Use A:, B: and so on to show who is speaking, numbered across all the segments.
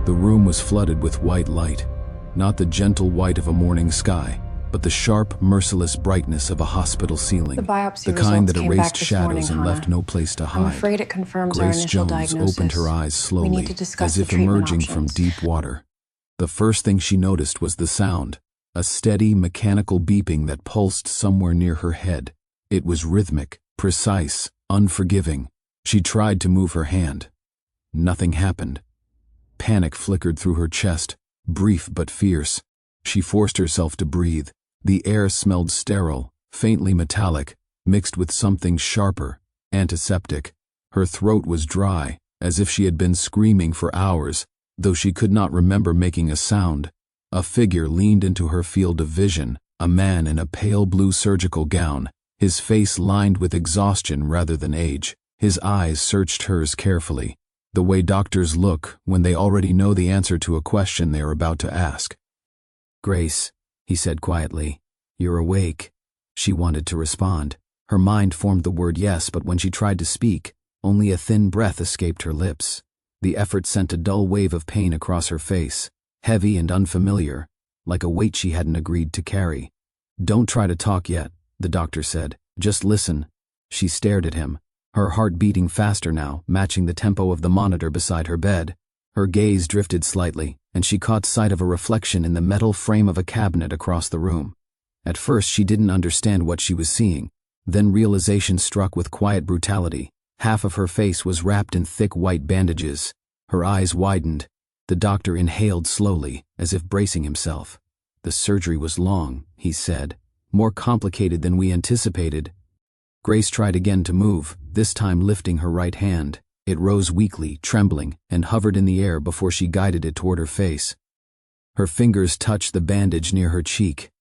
A: The room was flooded with white light, not the gentle white of a morning sky, but the sharp, merciless brightness of a hospital ceiling,
B: The biopsy
A: the kind
B: results
A: that
B: came
A: erased
B: back this
A: shadows
B: morning,
A: and
B: Hannah.
A: left no place to hide.
B: I'm afraid it confirms our
A: Grace
B: initial
A: Jones
B: diagnosis.
A: opened her eyes slowly,
B: We need to discuss
A: as
B: the
A: if
B: treatment
A: emerging from
B: options.
A: deep water. The first thing she noticed was the sound, a steady, mechanical beeping that pulsed somewhere near her head. It was rhythmic, precise, unforgiving. She tried to move her hand. Nothing happened. Panic flickered through her chest, brief but fierce. She forced herself to breathe. The air smelled sterile, faintly metallic, mixed with something sharper, antiseptic. Her throat was dry, as if she had been screaming for hours, though she could not remember making a sound. A figure leaned into her field of vision, a man in a pale blue surgical gown, his face lined with exhaustion rather than age. His eyes searched hers carefully, the way doctors look when they already know the answer to a question they are about to ask. "Grace," he said quietly, "you're awake." She wanted to respond. Her mind formed the word yes, but when she tried to speak, only a thin breath escaped her lips. The effort sent a dull wave of pain across her face, heavy and unfamiliar, like a weight she hadn't agreed to carry. "Don't try to talk yet," the doctor said. "Just listen." She stared at him, her heart beating faster now, matching the tempo of the monitor beside her bed. Her gaze drifted slightly, and she caught sight of a reflection in the metal frame of a cabinet across the room. At first she didn't understand what she was seeing, then realization struck with quiet brutality. Half of her face was wrapped in thick white bandages. Her eyes widened. The doctor inhaled slowly, as if bracing himself. "The surgery was long," he said. "More complicated than we anticipated." Grace tried again to move, this time lifting her right hand. It rose weakly, trembling, and hovered in the air before she guided it toward her face. Her fingers touched the bandage near her cheek.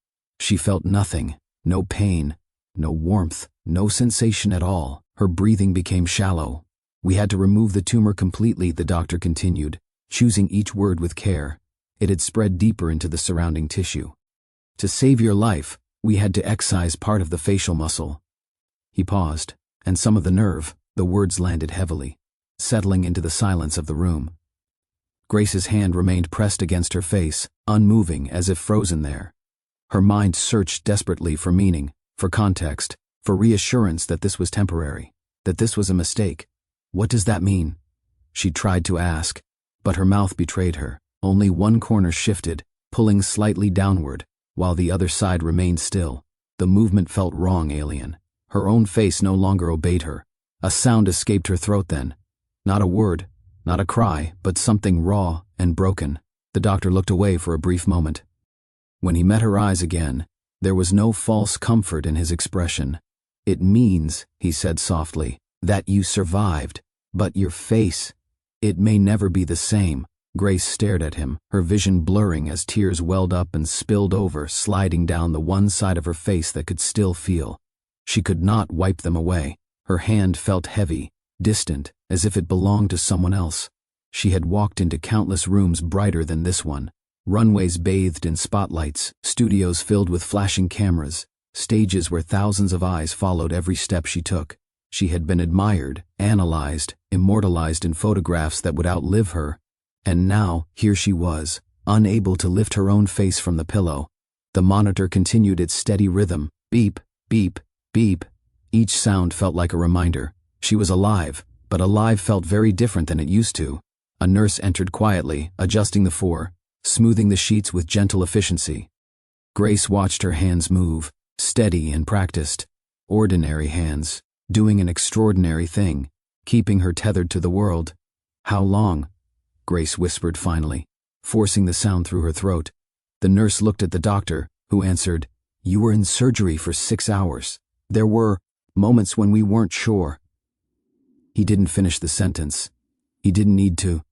A: She felt nothing, no pain, no warmth, no sensation at all. Her breathing became shallow. "We had to remove the tumor completely," the doctor continued, choosing each word with care. It had spread deeper into the surrounding tissue. "To save your life, we had to excise part of the facial muscle." He paused, and some of the nerve. The words landed heavily, settling into the silence of the room. Grace's hand remained pressed against her face, unmoving, as if frozen there. Her mind searched desperately for meaning, for context, for reassurance that this was temporary, that this was a mistake. "What does that mean?" She tried to ask, but her mouth betrayed her. Only one corner shifted, pulling slightly downward, while the other side remained still. The movement felt wrong, alien. Her own face no longer obeyed her. A sound escaped her throat then. Not a word, not a cry, but something raw and broken. The doctor looked away for a brief moment. When he met her eyes again, there was no false comfort in his expression. "It means," he said softly, "that you survived. But your face, it may never be the same." Grace stared at him, her vision blurring as tears welled up and spilled over, sliding down the one side of her face that could still feel. She could not wipe them away. Her hand felt heavy, distant, as if it belonged to someone else. She had walked into countless rooms brighter than this one. Runways bathed in spotlights, studios filled with flashing cameras, stages where thousands of eyes followed every step she took. She had been admired, analyzed, immortalized in photographs that would outlive her. And now, here she was, unable to lift her own face from the pillow. The monitor continued its steady rhythm, beep, beep, beep. Each sound felt like a reminder. She was alive, but alive felt very different than it used to. A nurse entered quietly, adjusting the four, smoothing the sheets with gentle efficiency. Grace watched her hands move, steady and practiced. Ordinary hands, doing an extraordinary thing, keeping her tethered to the world. "How long?" Grace whispered finally, forcing the sound through her throat. The nurse looked at the doctor, who answered, "You were in surgery for 6 hours. There were moments when we weren't sure." He didn't finish the sentence. He didn't need to.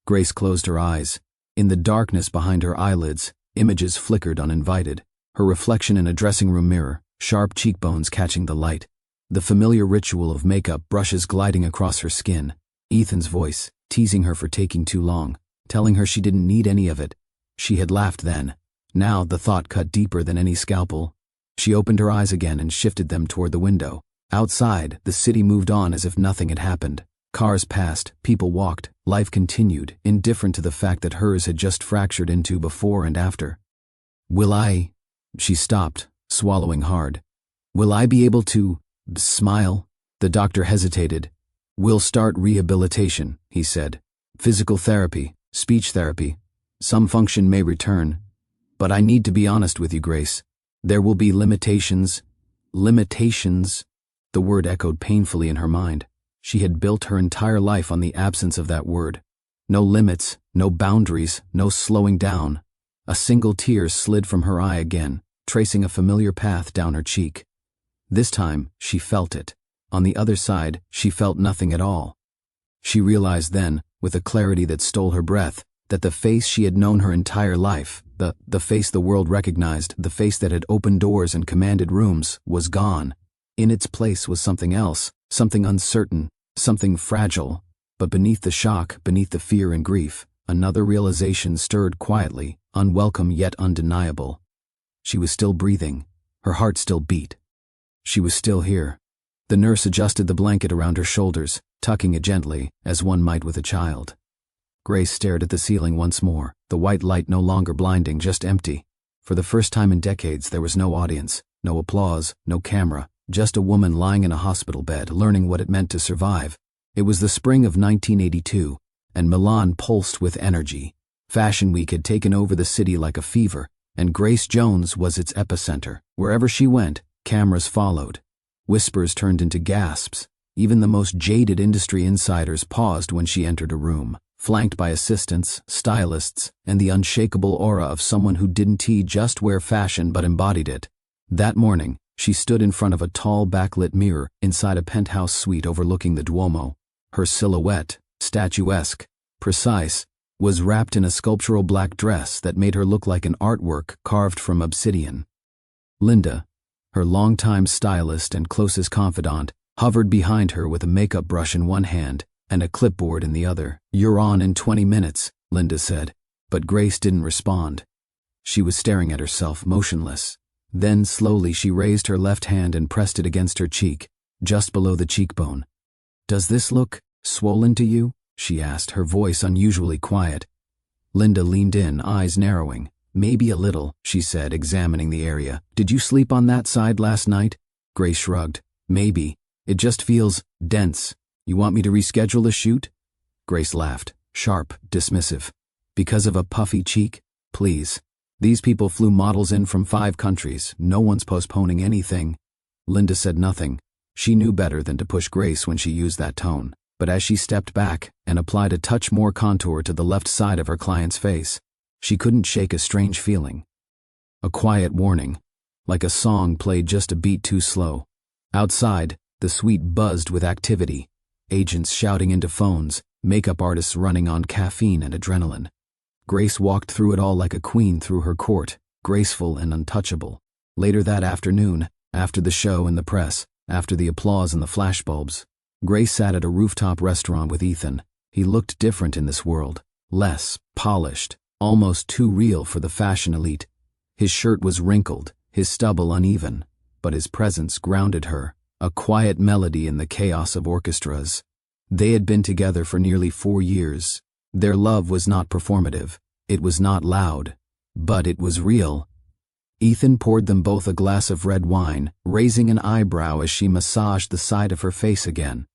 A: Grace closed her eyes. In the darkness behind her eyelids, images flickered uninvited. Her reflection in a dressing room mirror, sharp cheekbones catching the light. The familiar ritual of makeup brushes gliding across her skin. Ethan's voice, teasing her for taking too long, telling her she didn't need any of it. She had laughed then. Now the thought cut deeper than any scalpel. She opened her eyes again and shifted them toward the window. Outside, the city moved on as if nothing had happened. Cars passed, people walked, Life continued, indifferent to the fact that hers had just fractured into before and after. Will I? She stopped, swallowing hard. Will I be able to smile? The doctor hesitated. We'll start rehabilitation, he said. Physical therapy, speech therapy. Some function may return. But I need to be honest with you, Grace. There will be limitations. Limitations. The word echoed painfully in her mind. She had built her entire life on the absence of that word. No limits, no boundaries, no slowing down. A single tear slid from her eye again, tracing a familiar path down her cheek. This time, she felt it. On the other side, she felt nothing at all. She realized then, with a clarity that stole her breath, that the face she had known her entire life, the face the world recognized, the face that had opened doors and commanded rooms, was gone. In its place was something else, something uncertain, something fragile. But beneath the shock, beneath the fear and grief, another realization stirred quietly, unwelcome yet undeniable. She was still breathing. Her heart still beat. She was still here. The nurse adjusted the blanket around her shoulders, tucking it gently, as one might with a child. Grace stared at the ceiling once more, the white light no longer blinding, just empty. For the first time in decades, there was no audience, no applause, no camera, just a woman lying in a hospital bed, learning what it meant to survive. It was the spring of 1982, and Milan pulsed with energy. Fashion Week had taken over the city like a fever, and Grace Jones was its epicenter. Wherever she went, cameras followed. Whispers turned into gasps. Even the most jaded industry insiders paused when she entered a room, flanked by assistants, stylists, and the unshakable aura of someone who didn't just wear fashion but embodied it. That morning, she stood in front of a tall backlit mirror inside a penthouse suite overlooking the Duomo. Her silhouette, statuesque, precise, was wrapped in a sculptural black dress that made her look like an artwork carved from obsidian. Linda, her longtime stylist and closest confidant, hovered behind her with a makeup brush in one hand and a clipboard in the other. "You're on in 20 minutes, Linda said, but Grace didn't respond. She was staring at herself, motionless. Then slowly she raised her left hand and pressed it against her cheek, just below the cheekbone. "Does this look swollen to you?" she asked, her voice unusually quiet. Linda leaned in, eyes narrowing. "Maybe a little," she said, examining the area. "Did you sleep on that side last night?" Grace shrugged. "Maybe. It just feels dense. You want me to reschedule the shoot?" Grace laughed, sharp, dismissive. "Because of a puffy cheek? Please. These people flew models in from 5 countries. No one's postponing anything." Linda said nothing. She knew better than to push Grace when she used that tone. But as she stepped back and applied a touch more contour to the left side of her client's face, she couldn't shake a strange feeling. A quiet warning, like a song played just a beat too slow. Outside, the suite buzzed with activity. Agents shouting into phones, makeup artists running on caffeine and adrenaline. Grace walked through it all like a queen through her court, graceful and untouchable. Later that afternoon, after the show and the press, after the applause and the flashbulbs, Grace sat at a rooftop restaurant with Ethan. He looked different in this world, less polished, almost too real for the fashion elite. His shirt was wrinkled, his stubble uneven, but his presence grounded her, a quiet melody in the chaos of orchestras. They had been together for nearly 4 years. Their love was not performative, it was not loud, but it was real. Ethan poured them both a glass of red wine, raising an eyebrow as she massaged the side of her face again.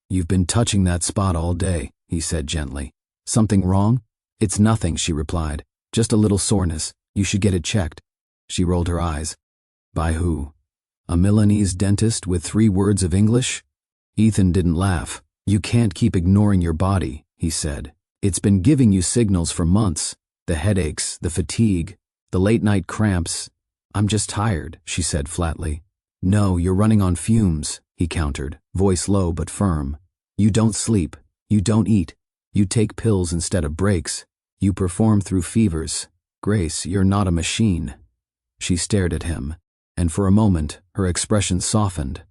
A: "You've been touching that spot all day," he said gently. "Something wrong?" "It's nothing," she replied. "Just a little soreness. You should get it checked." She rolled her eyes. "By who? A Milanese dentist with 3 words of English?" Ethan didn't laugh. "You can't keep ignoring your body," he said. "It's been giving you signals for months. The headaches, the fatigue, the late-night cramps. I'm just tired," she said flatly. "No, you're running on fumes," he countered, voice low but firm. "You don't sleep. You don't eat. You take pills instead of breaks. You perform through fevers. Grace, you're not a machine." She stared at him, and for a moment, her expression softened.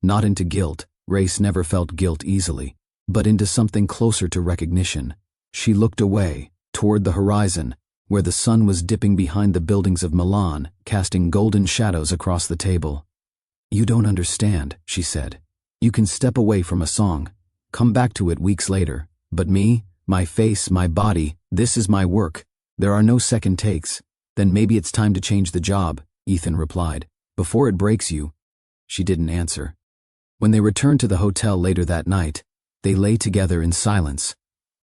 A: Not into guilt. Grace never felt guilt easily, but into something closer to recognition. She looked away, toward the horizon, where the sun was dipping behind the buildings of Milan, casting golden shadows across the table. "You don't understand," she said. "You can step away from a song, come back to it weeks later, But me, my face, my body, this is my work. There are no second takes. Then maybe it's time to change the job, Ethan replied. Before it breaks you. She didn't answer. When they returned to the hotel later that night, they lay together in silence.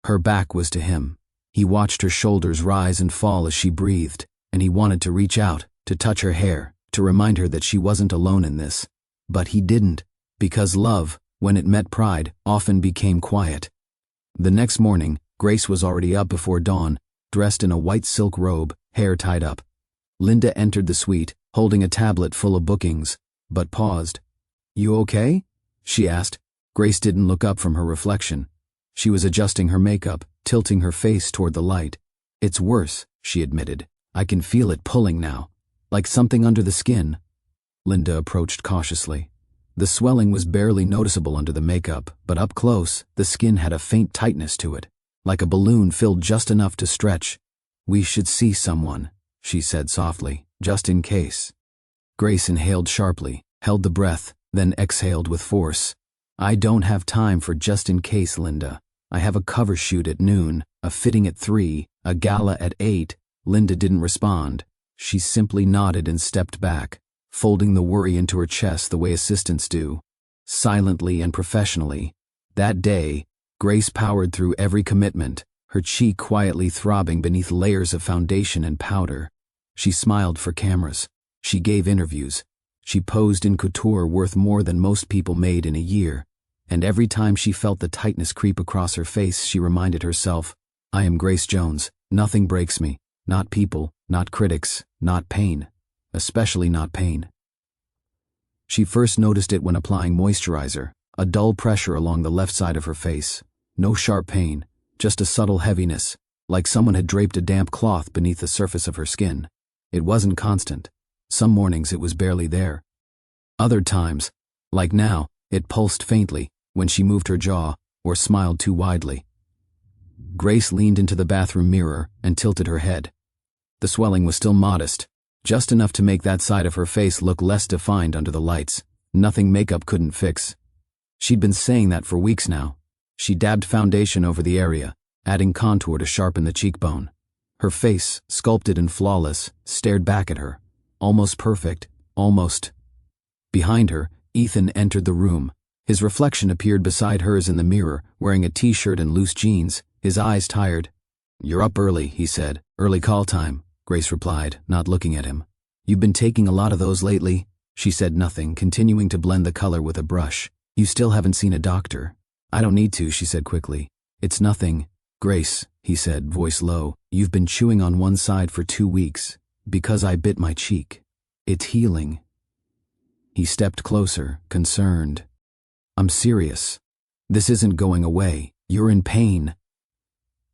A: Her back was to him. He watched her shoulders rise and fall as she breathed, and he wanted to reach out, to touch her hair, to remind her that she wasn't alone in this. But he didn't, because love, when it met pride, often became quiet. The next morning, Grace was already up before dawn, dressed in a white silk robe, hair tied up. Linda entered the suite, holding a tablet full of bookings, but paused. "You okay?" she asked. Grace didn't look up from her reflection. She was adjusting her makeup, tilting her face toward the light. "It's worse," she admitted. "I can feel it pulling now, like something under the skin." Linda approached cautiously. The swelling was barely noticeable under the makeup, but up close, the skin had a faint tightness to it, like a balloon filled just enough to stretch. "We should see someone," she said softly, "just in case." Grace inhaled sharply, held the breath, then exhaled with force. "I don't have time for just in case, Linda. I have a cover shoot at noon, a fitting at 3, a gala at 8. Linda didn't respond. She simply nodded and stepped back, folding the worry into her chest the way assistants do, silently and professionally. That day, Grace powered through every commitment, her cheek quietly throbbing beneath layers of foundation and powder. She smiled for cameras. She gave interviews. She posed in couture worth more than most people made in a year. And every time she felt the tightness creep across her face, she reminded herself, "I am Grace Jones. Nothing breaks me. Not people, not critics, not pain. Especially not pain." She first noticed it when applying moisturizer, a dull pressure along the left side of her face. No sharp pain, just a subtle heaviness, like someone had draped a damp cloth beneath the surface of her skin. It wasn't constant. Some mornings it was barely there. Other times, like now, it pulsed faintly when she moved her jaw or smiled too widely. Grace leaned into the bathroom mirror and tilted her head. The swelling was still modest, just enough to make that side of her face look less defined under the lights. Nothing makeup couldn't fix. She'd been saying that for weeks now. She dabbed foundation over the area, adding contour to sharpen the cheekbone. Her face, sculpted and flawless, stared back at her. Almost perfect, almost. Behind her, Ethan entered the room. His reflection appeared beside hers in the mirror, wearing a t-shirt and loose jeans, his eyes tired. "You're up early," he said. "Early call time," Grace replied, not looking at him. "You've been taking a lot of those lately?" She said nothing, continuing to blend the color with a brush. "You still haven't seen a doctor?" "I don't need to," she said quickly. "It's nothing." "Grace," he said, voice low, "you've been chewing on one side for 2 weeks. Because I bit my cheek. It's healing." He stepped closer, concerned. "I'm serious. This isn't going away. You're in pain."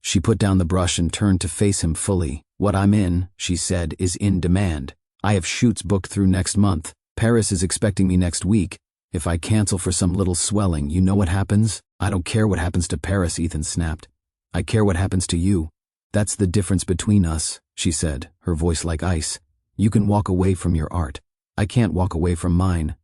A: She put down the brush and turned to face him fully. "What I'm in," she said, "is in demand. I have shoots booked through next month. Paris is expecting me next week. If I cancel for some little swelling, you know what happens?" "I don't care what happens to Paris," Ethan snapped. "I care what happens to you. That's the difference between us," she said, her voice like ice. "You can walk away from your art. I can't walk away from mine."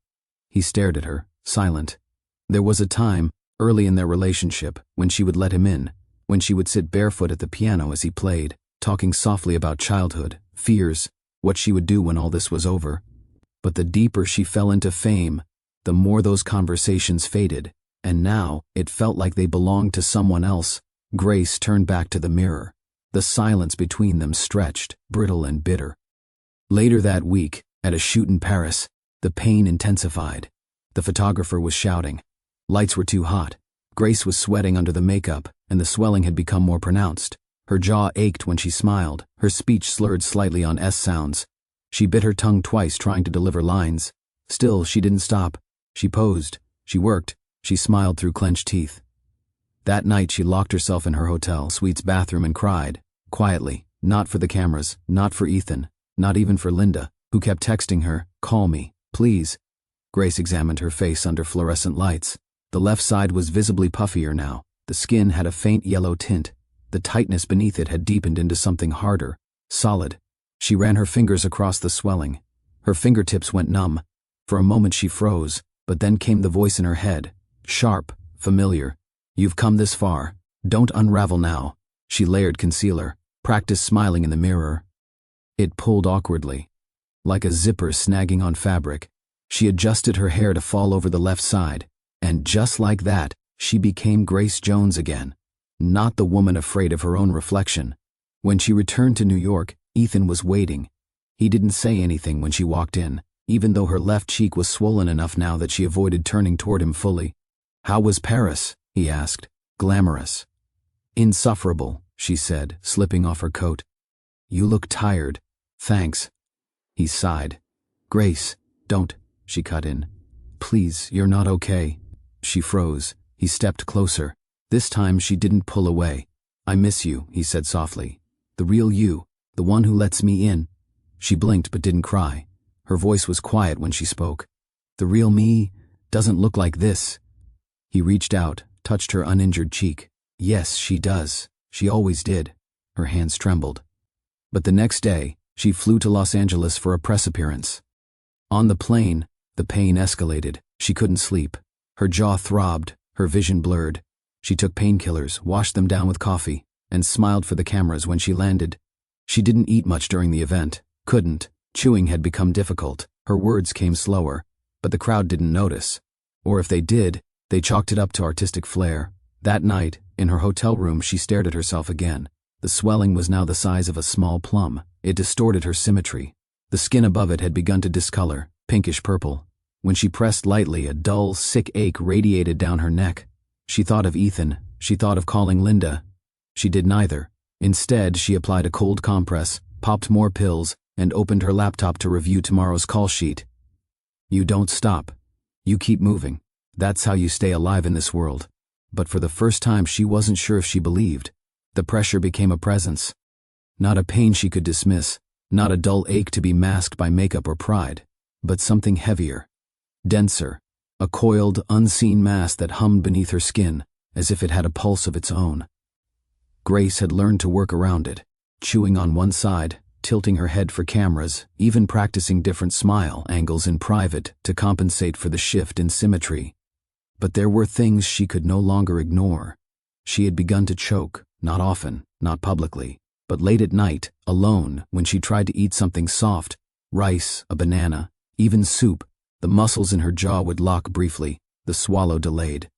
A: He stared at her, silent. There was a time, early in their relationship, when she would let him in, when she would sit barefoot at the piano as he played, talking softly about childhood, fears, what she would do when all this was over. But the deeper she fell into fame, the more those conversations faded, and now it felt like they belonged to someone else. Grace turned back to the mirror. The silence between them stretched, brittle and bitter. Later that week, at a shoot in Paris, the pain intensified. The photographer was shouting. Lights were too hot. Grace was sweating under the makeup, and the swelling had become more pronounced. Her jaw ached when she smiled, her speech slurred slightly on S sounds. She bit her tongue twice trying to deliver lines. Still, she didn't stop. She posed. She worked. She smiled through clenched teeth. That night she locked herself in her hotel suite's bathroom and cried, quietly, not for the cameras, not for Ethan, not even for Linda, who kept texting her, "Call me, please." Grace examined her face under fluorescent lights. The left side was visibly puffier now. The skin had a faint yellow tint. The tightness beneath it had deepened into something harder, solid. She ran her fingers across the swelling. Her fingertips went numb. For a moment she froze, but then came the voice in her head, sharp, familiar. "You've come this far. Don't unravel now. She layered concealer. Practice smiling in the mirror. It pulled awkwardly, like a zipper snagging on fabric. She adjusted her hair to fall over the left side, and just like that, she became Grace Jones again, not the woman afraid of her own reflection. When she returned to New York, Ethan was waiting. He didn't say anything when she walked in, even though her left cheek was swollen enough now that she avoided turning toward him fully. "How was Paris?" he asked. "Glamorous." "Insufferable," she said, slipping off her coat. "You look tired." "Thanks." He sighed. "Grace, don't," she cut in. "Please, you're not okay." She froze. He stepped closer. This time she didn't pull away. "I miss you," he said softly. "The real you, the one who lets me in." She blinked but didn't cry. Her voice was quiet when she spoke. "The real me doesn't look like this." He reached out, touched her uninjured cheek. "Yes, she does. She always did." Her hands trembled. But the next day, she flew to Los Angeles for a press appearance. On the plane, the pain escalated. She couldn't sleep. Her jaw throbbed, her vision blurred. She took painkillers, washed them down with coffee, and smiled for the cameras when she landed. She didn't eat much during the event. Couldn't. Chewing had become difficult. Her words came slower, but the crowd didn't notice. Or if they did, they chalked it up to artistic flair. That night, in her hotel room, she stared at herself again. The swelling was now the size of a small plum. It distorted her symmetry. The skin above it had begun to discolor, pinkish purple. When she pressed lightly, a dull, sick ache radiated down her neck. She thought of Ethan. She thought of calling Linda. She did neither. Instead, she applied a cold compress, popped more pills, and opened her laptop to review tomorrow's call sheet. You don't stop. You keep moving. That's how you stay alive in this world. But for the first time, she wasn't sure if she believed. The pressure became a presence. Not a pain she could dismiss, not a dull ache to be masked by makeup or pride, but something heavier, denser, a coiled, unseen mass that hummed beneath her skin, as if it had a pulse of its own. Grace had learned to work around it, chewing on one side, tilting her head for cameras, even practicing different smile angles in private to compensate for the shift in symmetry. But there were things she could no longer ignore. She had begun to choke, not often, not publicly, but late at night, alone, when she tried to eat something soft, rice, a banana, even soup. The muscles in her jaw would lock briefly, the swallow delayed.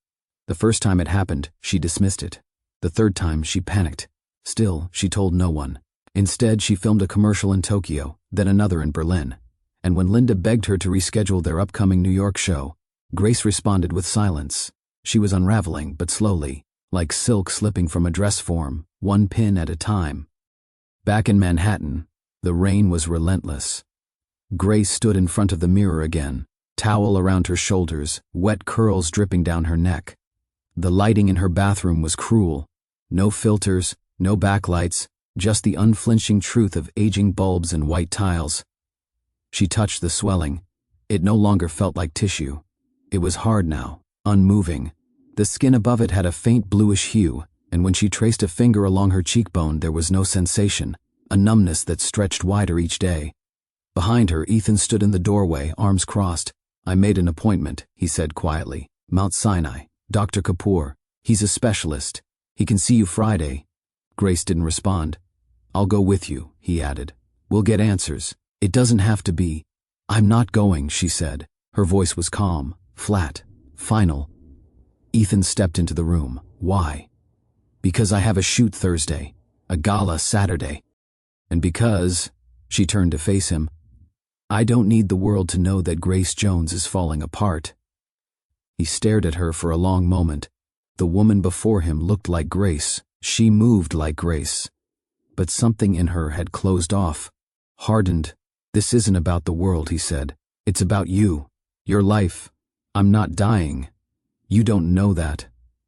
A: The first time it happened, she dismissed it. The third time, she panicked. Still, she told no one. Instead, she filmed a commercial in Tokyo, then another in Berlin. And when Linda begged her to reschedule their upcoming New York show, Grace responded with silence. She was unraveling, but slowly, like silk slipping from a dress form, one pin at a time. Back in Manhattan, the rain was relentless. Grace stood in front of the mirror again, towel around her shoulders, wet curls dripping down her neck. The lighting in her bathroom was cruel. No filters, no backlights, just the unflinching truth of aging bulbs and white tiles. She touched the swelling. It no longer felt like tissue. It was hard now, unmoving. The skin above it had a faint bluish hue, and when she traced a finger along her cheekbone, there was no sensation, a numbness that stretched wider each day. Behind her, Ethan stood in the doorway, arms crossed. "I made an appointment," he said quietly. "Mount Sinai. Dr. Kapoor. He's a specialist. He can see you Friday." Grace didn't respond. "I'll go with you," he added. "We'll get answers. It doesn't have to be." "I'm not going," she said. Her voice was calm, flat, final. Ethan stepped into the room. "Why?" "Because I have a shoot Thursday, a gala Saturday. And because," she turned to face him, "I don't need the world to know that Grace Jones is falling apart." He stared at her for a long moment. The woman before him looked like Grace. She moved like Grace. But something in her had closed off, hardened. "This isn't about the world," he said. "It's about you, your life. I'm not dying. You don't know that.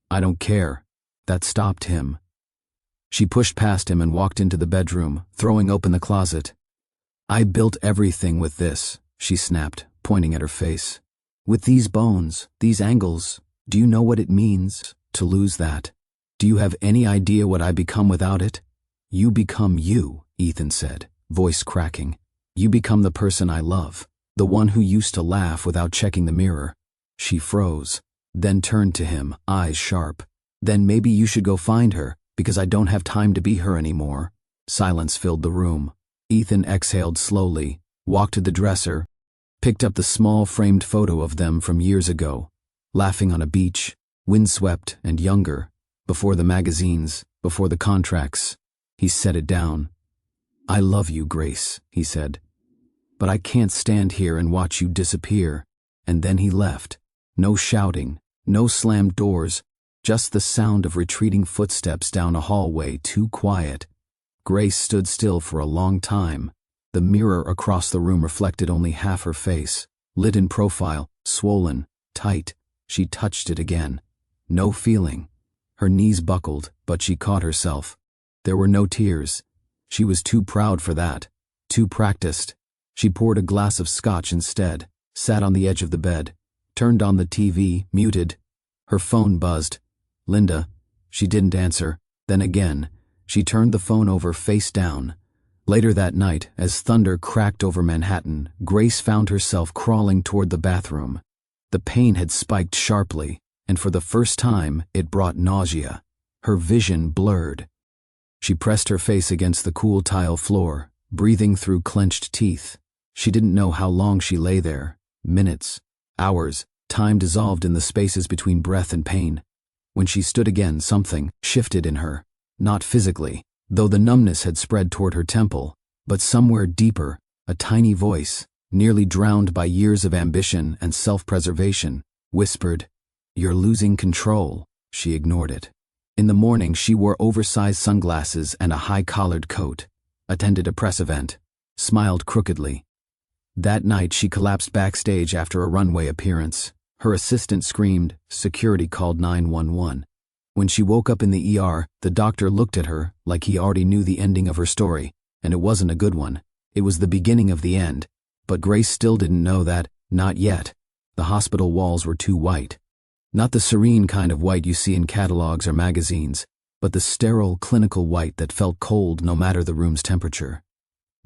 A: I don't care." That stopped him. She pushed past him and walked into the bedroom, throwing open the closet. "I built everything with this," she snapped, pointing at her face. "With these bones, these angles. Do you know what it means to lose that? Do you have any idea what I become without it?" "You become you," Ethan said, voice cracking. "You become the person I love, the one who used to laugh without checking the mirror." She froze, then turned to him, eyes sharp. Then maybe you should go find her, because I don't have time to be her anymore. Silence filled the room. Ethan exhaled slowly, walked to the dresser, picked up the small framed photo of them from years ago, laughing on a beach, windswept and younger, before the magazines, before the contracts. He set it down. I love you, Grace, he said. But I can't stand here and watch you disappear. And then he left. No shouting, no slammed doors, just the sound of retreating footsteps down a hallway too quiet. Grace stood still for a long time. The mirror across the room reflected only half her face, lit in profile, swollen, tight. She touched it again. No feeling. Her knees buckled, but she caught herself. There were no tears. She was too proud for that, too practiced. She poured a glass of scotch instead, sat on the edge of the bed, turned on the TV, muted. Her phone buzzed. Linda. She didn't answer. Then again, she turned the phone over face down. Later that night, as thunder cracked over Manhattan, Grace found herself crawling toward the bathroom. The pain had spiked sharply, and for the first time, it brought nausea. Her vision blurred. She pressed her face against the cool tile floor, breathing through clenched teeth. She didn't know how long she lay there. Minutes, hours, time dissolved in the spaces between breath and pain. When she stood again, something shifted in her. Not physically, though the numbness had spread toward her temple, but somewhere deeper, a tiny voice, nearly drowned by years of ambition and self-preservation, whispered, "You're losing control." She ignored it. In the morning, she wore oversized sunglasses and a high-collared coat, attended a press event, smiled crookedly. That night, she collapsed backstage after a runway appearance. Her assistant screamed, security called 911. When she woke up in the ER, the doctor looked at her like he already knew the ending of her story, and it wasn't a good one. It was the beginning of the end. But Grace still didn't know that, not yet. The hospital walls were too white. Not the serene kind of white you see in catalogs or magazines, but the sterile, clinical white that felt cold no matter the room's temperature.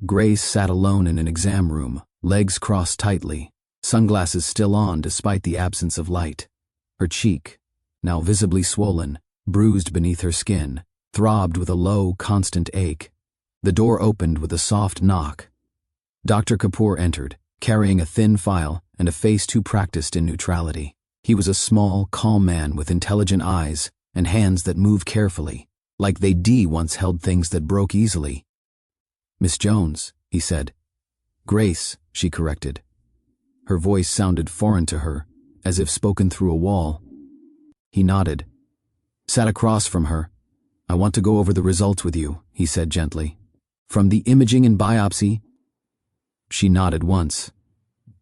A: Grace sat alone in an exam room, legs crossed tightly, sunglasses still on despite the absence of light. Her cheek, now visibly swollen, bruised beneath her skin, throbbed with a low, constant ache. The door opened with a soft knock. Dr. Kapoor entered, carrying a thin file and a face too practiced in neutrality. He was a small, calm man with intelligent eyes and hands that moved carefully, like they once held things that broke easily. "Miss Jones," he said. "Grace," she corrected. Her voice sounded foreign to her, as if spoken through a wall. He nodded. Sat across from her. "I want to go over the results with you," he said gently. "From the imaging and biopsy?" She nodded once.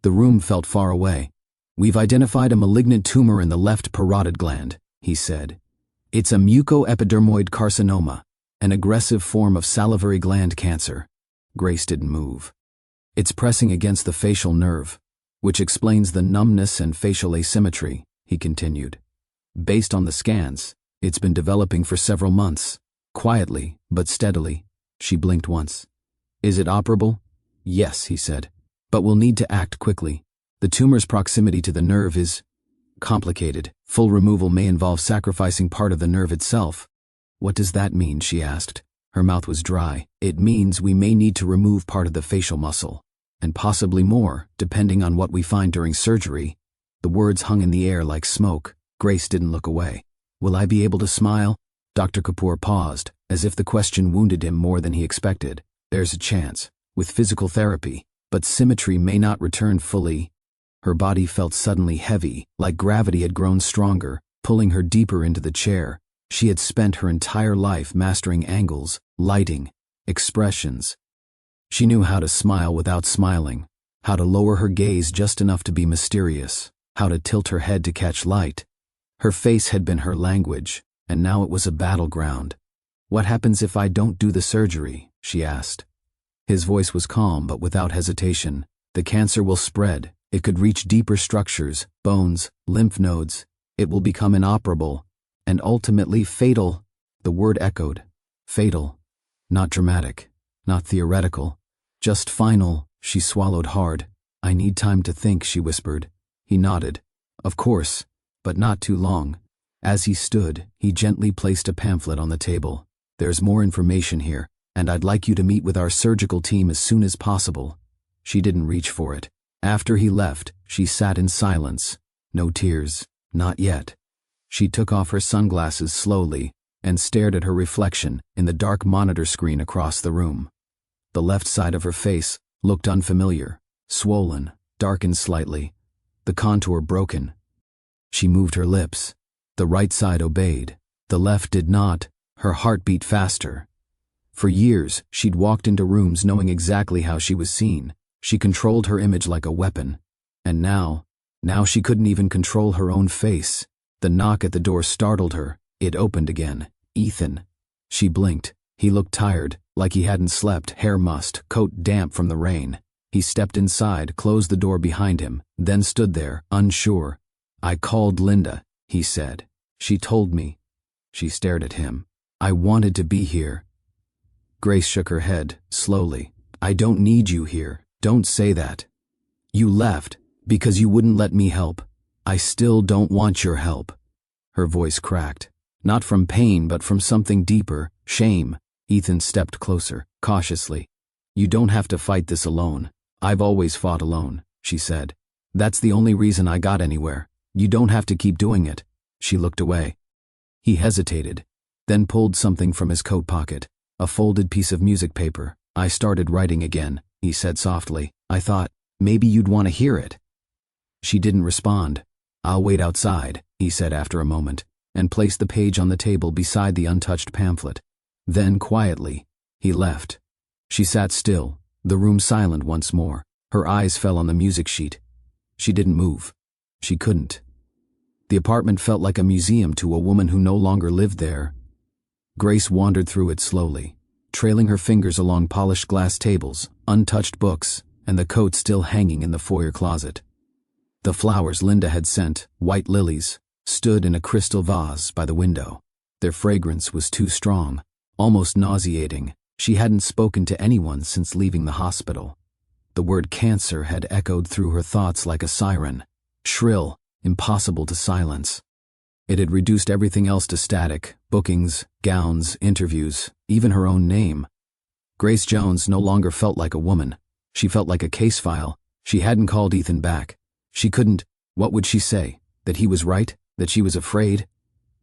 A: The room felt far away. "We've identified a malignant tumor in the left parotid gland," he said. "It's a mucoepidermoid carcinoma, an aggressive form of salivary gland cancer." Grace didn't move. "It's pressing against the facial nerve, which explains the numbness and facial asymmetry," he continued. "Based on the scans, it's been developing for several months, quietly but steadily." She blinked once. "Is it operable?" "Yes," he said, "but we'll need to act quickly. The tumor's proximity to the nerve is complicated. Full removal may involve sacrificing part of the nerve itself." "What does that mean?" she asked. Her mouth was dry. "It means we may need to remove part of the facial muscle, and possibly more, depending on what we find during surgery." The words hung in the air like smoke. Grace didn't look away. "Will I be able to smile?" Dr. Kapoor paused, as if the question wounded him more than he expected. "There's a chance, with physical therapy, but symmetry may not return fully." Her body felt suddenly heavy, like gravity had grown stronger, pulling her deeper into the chair. She had spent her entire life mastering angles, lighting, expressions. She knew how to smile without smiling, how to lower her gaze just enough to be mysterious, how to tilt her head to catch light. Her face had been her language, and now it was a battleground. "What happens if I don't do the surgery?" she asked. His voice was calm but without hesitation. "The cancer will spread. It could reach deeper structures, bones, lymph nodes. It will become inoperable, and ultimately fatal." The word echoed. Fatal. Not dramatic, not theoretical, just final. She swallowed hard. "I need time to think," she whispered. He nodded. "Of course, but not too long." As he stood, he gently placed a pamphlet on the table. "There's more information here, and I'd like you to meet with our surgical team as soon as possible." She didn't reach for it. After he left, she sat in silence. No tears. Not yet. She took off her sunglasses slowly and stared at her reflection in the dark monitor screen across the room. The left side of her face looked unfamiliar, swollen, darkened slightly, the contour broken. She moved her lips. The right side obeyed. The left did not. Her heart beat faster. For years, she'd walked into rooms knowing exactly how she was seen. She controlled her image like a weapon. And now she couldn't even control her own face. The knock at the door startled her. It opened again. "Ethan." She blinked. He looked tired, like he hadn't slept, hair mussed, coat damp from the rain. He stepped inside, closed the door behind him, then stood there, unsure. "I called Linda," he said. "She told me." She stared at him. "I wanted to be here." Grace shook her head, slowly. "I don't need you here. Don't say that. You left because you wouldn't let me help. I still don't want your help." Her voice cracked. Not from pain, but from something deeper, shame. Ethan stepped closer, cautiously. "You don't have to fight this alone. I've always fought alone," she said. "That's the only reason I got anywhere. You don't have to keep doing it." She looked away. He hesitated, then pulled something from his coat pocket, a folded piece of music paper. "I started writing again," he said softly. "I thought, maybe you'd want to hear it." She didn't respond. "I'll wait outside," he said after a moment, and placed the page on the table beside the untouched pamphlet. Then, quietly, he left. She sat still, the room silent once more. Her eyes fell on the music sheet. She didn't move. She couldn't. The apartment felt like a museum to a woman who no longer lived there. Grace wandered through it slowly, trailing her fingers along polished glass tables, untouched books, and the coat still hanging in the foyer closet. The flowers Linda had sent, white lilies, stood in a crystal vase by the window. Their fragrance was too strong, almost nauseating. She hadn't spoken to anyone since leaving the hospital. The word cancer had echoed through her thoughts like a siren, shrill, impossible to silence. It had reduced everything else to static: bookings, gowns, interviews, even her own name. Grace Jones no longer felt like a woman. She felt like a case file. She hadn't called Ethan back. She couldn't. What would she say? That he was right? That she was afraid?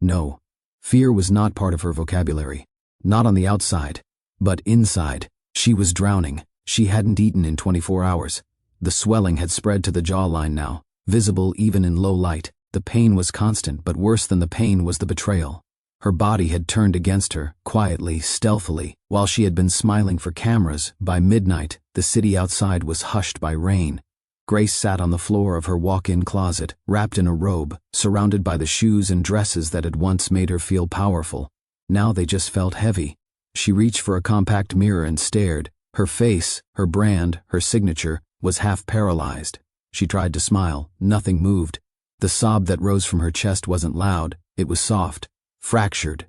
A: No. Fear was not part of her vocabulary. Not on the outside. But inside, she was drowning. She hadn't eaten in 24 hours. The swelling had spread to the jawline now, visible even in low light. The pain was constant, but worse than the pain was the betrayal. Her body had turned against her, quietly, stealthily, while she had been smiling for cameras. By midnight, the city outside was hushed by rain. Grace sat on the floor of her walk-in closet, wrapped in a robe, surrounded by the shoes and dresses that had once made her feel powerful. Now they just felt heavy. She reached for a compact mirror and stared. Her face, her brand, her signature, was half paralyzed. She tried to smile. Nothing moved. The sob that rose from her chest wasn't loud. It was soft, fractured.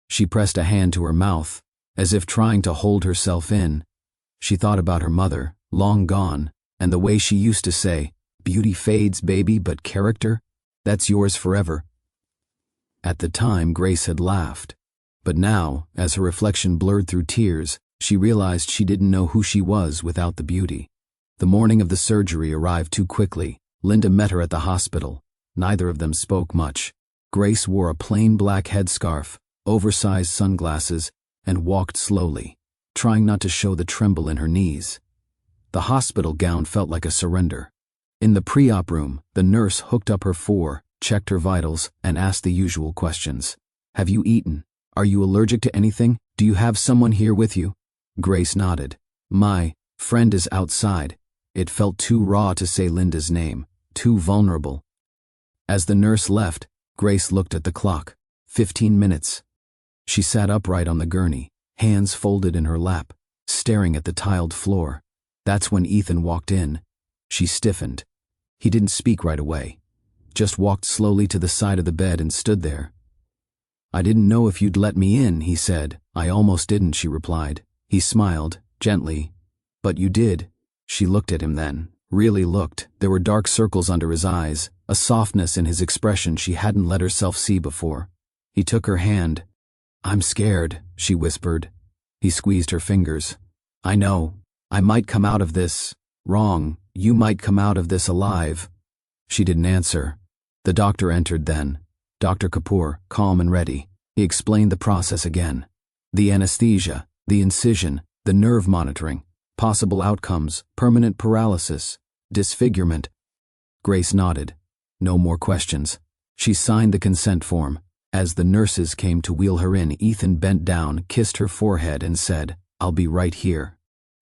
A: She pressed a hand to her mouth, as if trying to hold herself in. She thought about her mother, long gone, and the way she used to say, "Beauty fades, baby, but character? That's yours forever." At the time, Grace had laughed. But now, as her reflection blurred through tears, she realized she didn't know who she was without the beauty. The morning of the surgery arrived too quickly. Linda met her at the hospital. Neither of them spoke much. Grace wore a plain black headscarf, oversized sunglasses, and walked slowly, trying not to show the tremble in her knees. The hospital gown felt like a surrender. In the pre-op room, the nurse hooked up her four, checked her vitals, and asked the usual questions. "Have you eaten? Are you allergic to anything? Do you have someone here with you?" Grace nodded. "My friend is outside." It felt too raw to say Linda's name, too vulnerable. As the nurse left, Grace looked at the clock. 15 minutes. She sat upright on the gurney, hands folded in her lap, staring at the tiled floor. That's when Ethan walked in. She stiffened. He didn't speak right away, just walked slowly to the side of the bed and stood there. "I didn't know if you'd let me in," he said. "I almost didn't," she replied. He smiled, gently. "But you did." She looked at him then, Really looked. There were dark circles under his eyes, a softness in his expression she hadn't let herself see before. He took her hand. "I'm scared," she whispered. He squeezed her fingers. "I know. I might come out of this wrong. You might come out of this alive." She didn't answer. The doctor entered then. Dr. Kapoor, calm and ready. He explained the process again. The anesthesia, the incision, the nerve monitoring, possible outcomes, permanent paralysis, disfigurement. Grace nodded. No more questions. She signed the consent form. As the nurses came to wheel her in, Ethan bent down, kissed her forehead, and said, "I'll be right here."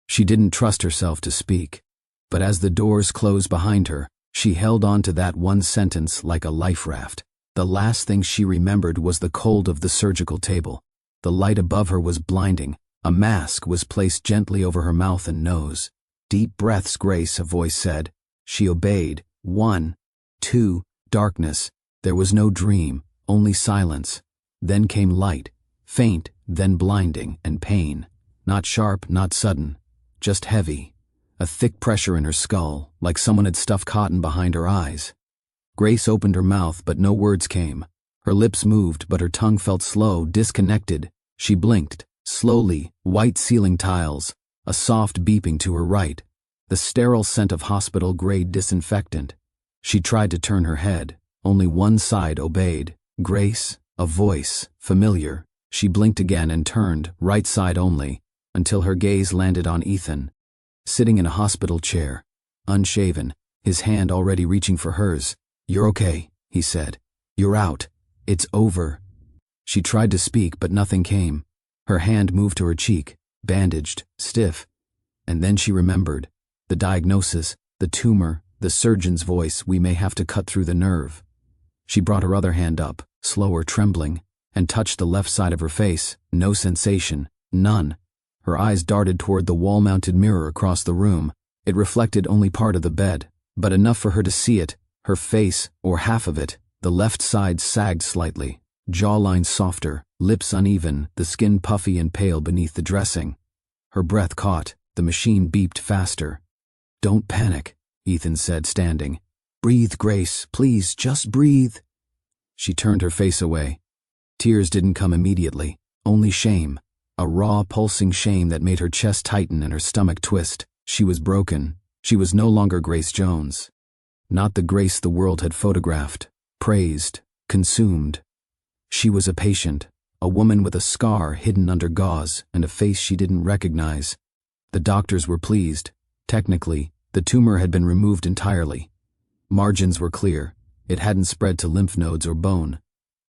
A: She didn't trust herself to speak, but as the doors closed behind her, she held on to that one sentence like a life raft. The last thing she remembered was the cold of the surgical table. The light above her was blinding. A mask was placed gently over her mouth and nose. "Deep breaths, Grace," a voice said. She obeyed. 1, 2, darkness. There was no dream, only silence. Then came light, faint, then blinding, and pain. Not sharp, not sudden, just heavy. A thick pressure in her skull, like someone had stuffed cotton behind her eyes. Grace opened her mouth, but no words came. Her lips moved, but her tongue felt slow, disconnected. She blinked. Slowly, white ceiling tiles, a soft beeping to her right, the sterile scent of hospital-grade disinfectant. She tried to turn her head. Only one side obeyed. "Grace," a voice, familiar. She blinked again and turned, right side only, until her gaze landed on Ethan, sitting in a hospital chair, unshaven, his hand already reaching for hers. "You're okay," he said. "You're out. It's over." She tried to speak, but nothing came. Her hand moved to her cheek, bandaged, stiff. And then she remembered. The diagnosis, the tumor, the surgeon's voice, "We may have to cut through the nerve." She brought her other hand up, slower, trembling, and touched the left side of her face. No sensation, none. Her eyes darted toward the wall-mounted mirror across the room. It reflected only part of the bed, but enough for her to see it, her face, or half of it. The left side sagged slightly, jawline softer, lips uneven, the skin puffy and pale beneath the dressing. Her breath caught. The machine beeped faster. "Don't panic," Ethan said, standing. "Breathe, Grace, please, just breathe." She turned her face away. Tears didn't come immediately, only shame. A raw, pulsing shame that made her chest tighten and her stomach twist. She was broken. She was no longer Grace Jones. Not the Grace the world had photographed, praised, consumed. She was a patient, a woman with a scar hidden under gauze and a face she didn't recognize. The doctors were pleased. Technically, the tumor had been removed entirely. Margins were clear. It hadn't spread to lymph nodes or bone.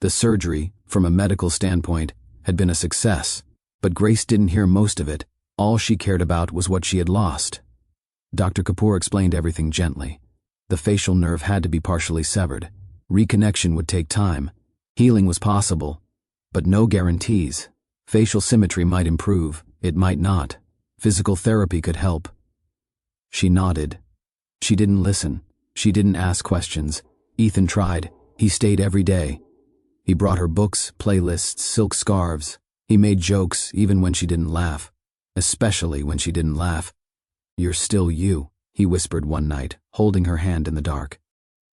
A: The surgery, from a medical standpoint, had been a success, but Grace didn't hear most of it. All she cared about was what she had lost. Dr. Kapoor explained everything gently. The facial nerve had to be partially severed. Reconnection would take time. Healing was possible, but no guarantees. Facial symmetry might improve, it might not. Physical therapy could help. She nodded. She didn't listen. She didn't ask questions. Ethan tried. He stayed every day. He brought her books, playlists, silk scarves. He made jokes even when she didn't laugh. Especially when she didn't laugh. "You're still you," he whispered one night, holding her hand in the dark.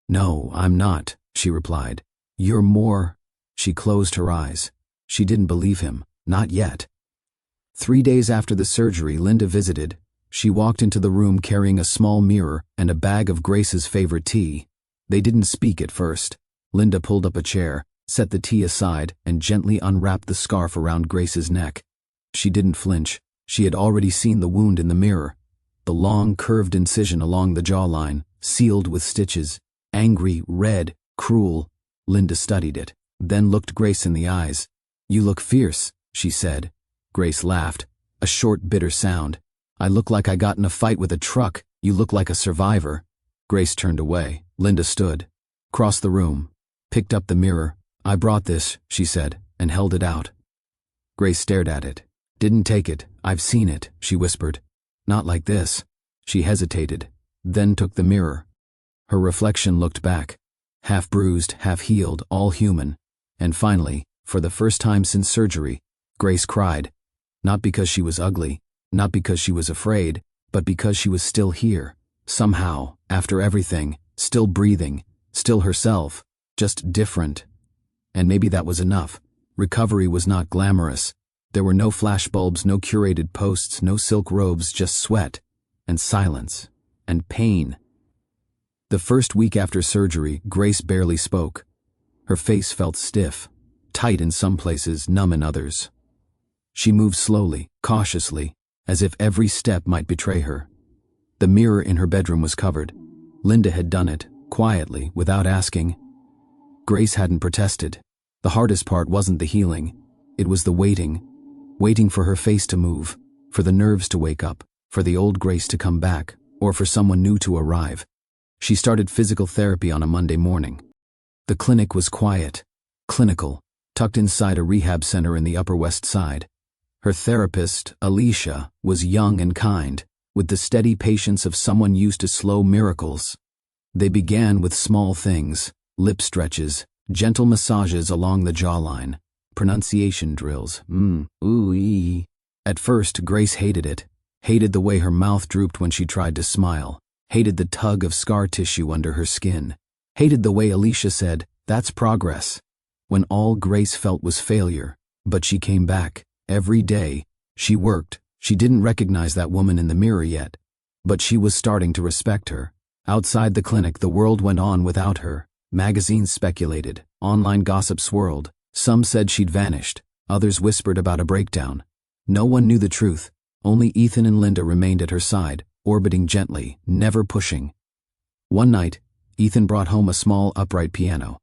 A: "No, I'm not," she replied. "You're more." She closed her eyes. She didn't believe him. Not yet. 3 days after the surgery, Linda visited. She walked into the room carrying a small mirror and a bag of Grace's favorite tea. They didn't speak at first. Linda pulled up a chair, set the tea aside, and gently unwrapped the scarf around Grace's neck. She didn't flinch. She had already seen the wound in the mirror. The long, curved incision along the jawline, sealed with stitches. Angry, red, cruel. Linda studied it, then looked Grace in the eyes. "You look fierce," she said. Grace laughed, a short, bitter sound. "I look like I got in a fight with a truck. You look like a survivor." Grace turned away. Linda stood, crossed the room, picked up the mirror. "I brought this," she said, and held it out. Grace stared at it. "Didn't take it. I've seen it," she whispered. "Not like this." She hesitated, then took the mirror. Her reflection looked back, half bruised, half healed, all human. And finally, for the first time since surgery, Grace cried. Not because she was ugly, not because she was afraid, but because she was still here, Somehow, after everything, still breathing, still herself, just different. And maybe that was enough. Recovery was not glamorous. There were no flashbulbs, no curated posts, no silk robes, just sweat, and silence, and pain. The first week after surgery, Grace barely spoke. Her face felt stiff, tight in some places, numb in others. She moved slowly, cautiously, as if every step might betray her. The mirror in her bedroom was covered. Linda had done it, quietly, without asking. Grace hadn't protested. The hardest part wasn't the healing. It was the waiting. Waiting for her face to move, for the nerves to wake up, for the old Grace to come back, or for someone new to arrive. She started physical therapy on a Monday morning. The clinic was quiet, clinical, tucked inside a rehab center in the Upper West Side. Her therapist, Alicia, was young and kind, with the steady patience of someone used to slow miracles. They began with small things, lip stretches, gentle massages along the jawline, pronunciation drills, ooh, ee. At first, Grace hated it, hated the way her mouth drooped when she tried to smile, hated the tug of scar tissue under her skin, hated the way Alicia said, "That's progress," when all Grace felt was failure. But she came back, every day. She worked. She didn't recognize that woman in the mirror yet, but she was starting to respect her. Outside the clinic, the world went on without her. Magazines speculated, online gossip swirled. Some said she'd vanished, others whispered about a breakdown. No one knew the truth. Only Ethan and Linda remained at her side, orbiting gently, never pushing. One night, Ethan brought home a small upright piano.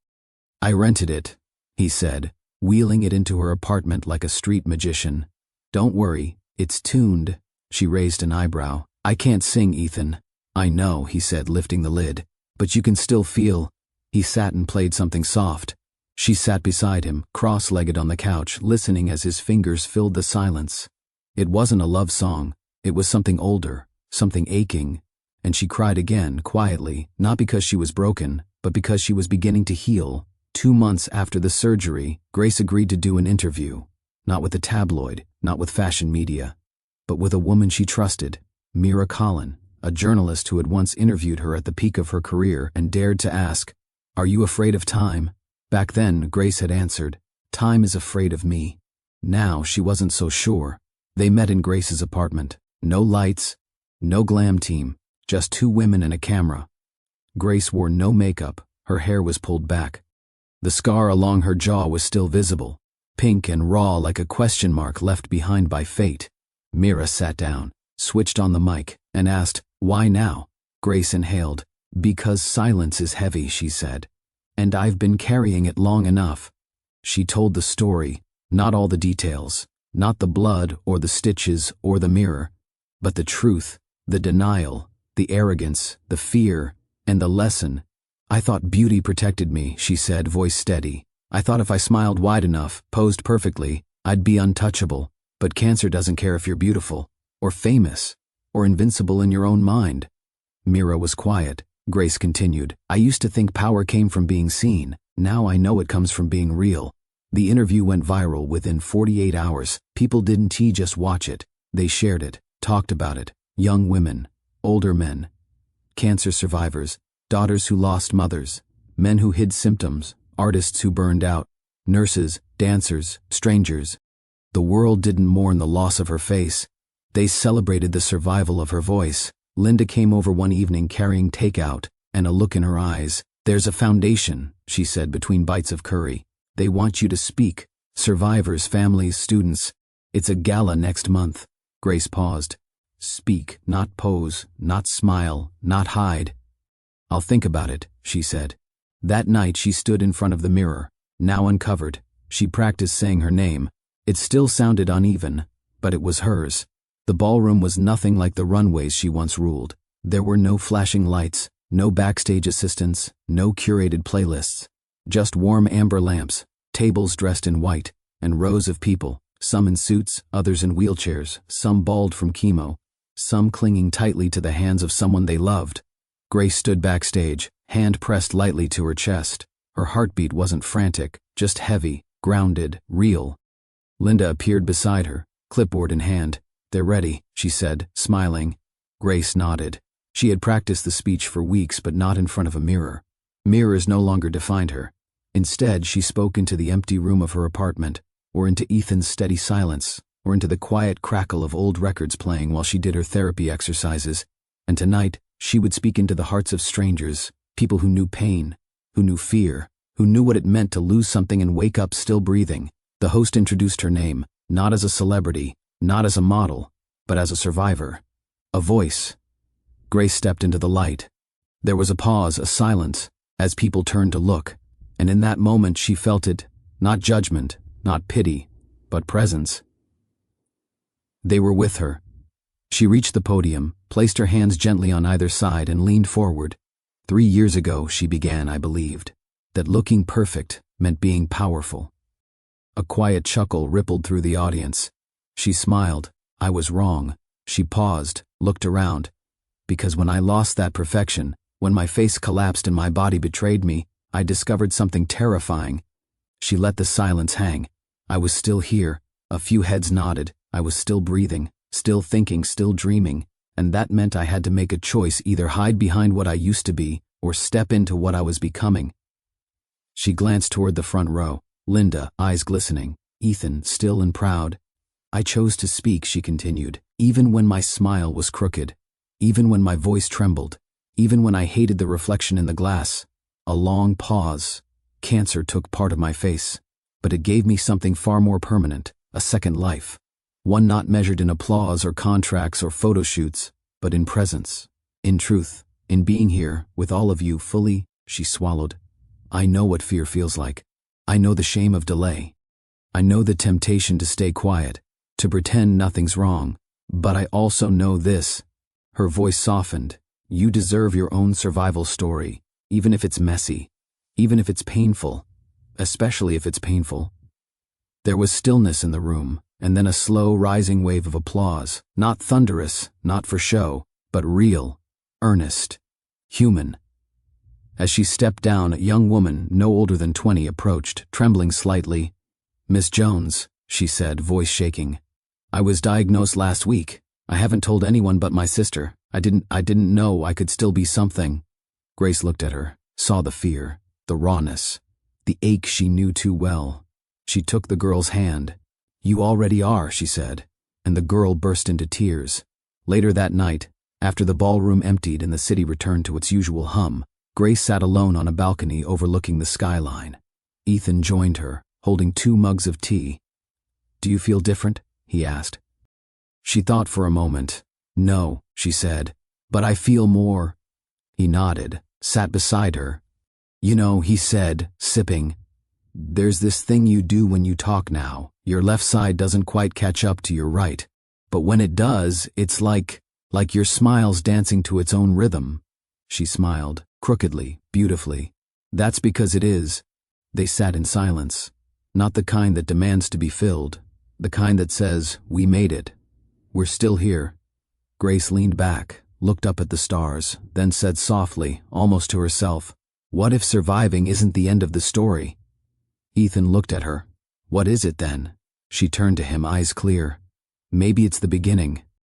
A: "I rented it," he said, wheeling it into her apartment like a street magician. "Don't worry, it's tuned." She raised an eyebrow. "I can't sing, Ethan." "I know," he said, lifting the lid. "But you can still feel." He sat and played something soft. She sat beside him, cross-legged on the couch, listening as his fingers filled the silence. It wasn't a love song. It was something older, something aching. And she cried again, quietly, not because she was broken, but because she was beginning to heal. 2 months after the surgery, Grace agreed to do an interview. Not with a tabloid, not with fashion media, but with a woman she trusted, Mira Collin, a journalist who had once interviewed her at the peak of her career and dared to ask, "Are you afraid of time?" Back then, Grace had answered, "Time is afraid of me." Now she wasn't so sure. They met in Grace's apartment. No lights, no glam team, just 2 women and a camera. Grace wore no makeup, her hair was pulled back. The scar along her jaw was still visible, pink and raw like a question mark left behind by fate. Mira sat down, switched on the mic, and asked, "Why now?" Grace inhaled. "Because silence is heavy," she said. "And I've been carrying it long enough." She told the story, not all the details, not the blood or the stitches or the mirror, but the truth, the denial, the arrogance, the fear, and the lesson. "I thought beauty protected me," she said, voice steady. "I thought if I smiled wide enough, posed perfectly, I'd be untouchable. But cancer doesn't care if you're beautiful, or famous, or invincible in your own mind." Mira was quiet. Grace continued, "I used to think power came from being seen. Now I know it comes from being real." The interview went viral within 48 hours. People didn't just watch it. They shared it, talked about it. Young women, older men, cancer survivors, daughters who lost mothers, men who hid symptoms, artists who burned out, nurses, dancers, strangers. The world didn't mourn the loss of her face. They celebrated the survival of her voice. Linda came over one evening carrying takeout and a look in her eyes. "There's a foundation," she said between bites of curry. "They want you to speak. Survivors, families, students. It's a gala next month." Grace paused. "Speak, not pose, not smile, not hide." "I'll think about it," she said. That night she stood in front of the mirror, now uncovered. She practiced saying her name. It still sounded uneven, but it was hers. The ballroom was nothing like the runways she once ruled. There were no flashing lights, no backstage assistants, no curated playlists. Just warm amber lamps, tables dressed in white, and rows of people, some in suits, others in wheelchairs, some bald from chemo, some clinging tightly to the hands of someone they loved. Grace stood backstage, hand pressed lightly to her chest. Her heartbeat wasn't frantic, just heavy, grounded, real. Linda appeared beside her, clipboard in hand. "They're ready," she said, smiling. Grace nodded. She had practiced the speech for weeks, but not in front of a mirror. Mirrors no longer defined her. Instead, she spoke into the empty room of her apartment, or into Ethan's steady silence, or into the quiet crackle of old records playing while she did her therapy exercises. And tonight, she would speak into the hearts of strangers, people who knew pain, who knew fear, who knew what it meant to lose something and wake up still breathing. The host introduced her name, not as a celebrity, not as a model, but as a survivor. A voice. Grace stepped into the light. There was a pause, a silence, as people turned to look, and in that moment she felt it, not judgment, not pity, but presence. They were with her. She reached the podium, placed her hands gently on either side, and leaned forward. 3 years ago, she began, I believed, that looking perfect meant being powerful. A quiet chuckle rippled through the audience. She smiled. I was wrong. She paused, looked around. Because when I lost that perfection, when my face collapsed and my body betrayed me, I discovered something terrifying. She let the silence hang. I was still here. A few heads nodded. I was still breathing, still thinking, still dreaming, and that meant I had to make a choice, either hide behind what I used to be or step into what I was becoming. She glanced toward the front row, Linda, eyes glistening, Ethan, still and proud. I chose to speak, she continued, even when my smile was crooked, even when my voice trembled, even when I hated the reflection in the glass. A long pause. Cancer took part of my face, but it gave me something far more permanent, a second life. One not measured in applause or contracts or photo shoots, but in presence, in truth, in being here with all of you fully. She swallowed. I know what fear feels like. I know the shame of delay. I know the temptation to stay quiet, to pretend nothing's wrong. But I also know this. Her voice softened. You deserve your own survival story, even if it's messy, even if it's painful, especially if it's painful. There was stillness in the room, and then a slow rising wave of applause, not thunderous, not for show, but real, earnest, human. As she stepped down, a young woman, no older than 20, approached, trembling slightly. Miss Jones, she said, voice shaking. I was diagnosed last week. I haven't told anyone but my sister. I didn't know I could still be something. Grace looked at her, saw the fear, the rawness, the ache she knew too well. She took the girl's hand. You already are, she said, and the girl burst into tears. Later that night, after the ballroom emptied and the city returned to its usual hum, Grace sat alone on a balcony overlooking the skyline. Ethan joined her, holding 2 mugs of tea. Do you feel different? He asked. She thought for a moment. No, she said, but I feel more. He nodded, sat beside her. You know, he said, sipping, there's this thing you do when you talk now. Your left side doesn't quite catch up to your right, but when it does, it's like your smile's dancing to its own rhythm. She smiled, crookedly, beautifully. That's because it is. They sat in silence, not the kind that demands to be filled, the kind that says, we made it. We're still here. Grace leaned back, looked up at the stars, then said softly, almost to herself, what if surviving isn't the end of the story? Ethan looked at her. What is it then? She turned to him, eyes clear. Maybe it's the beginning.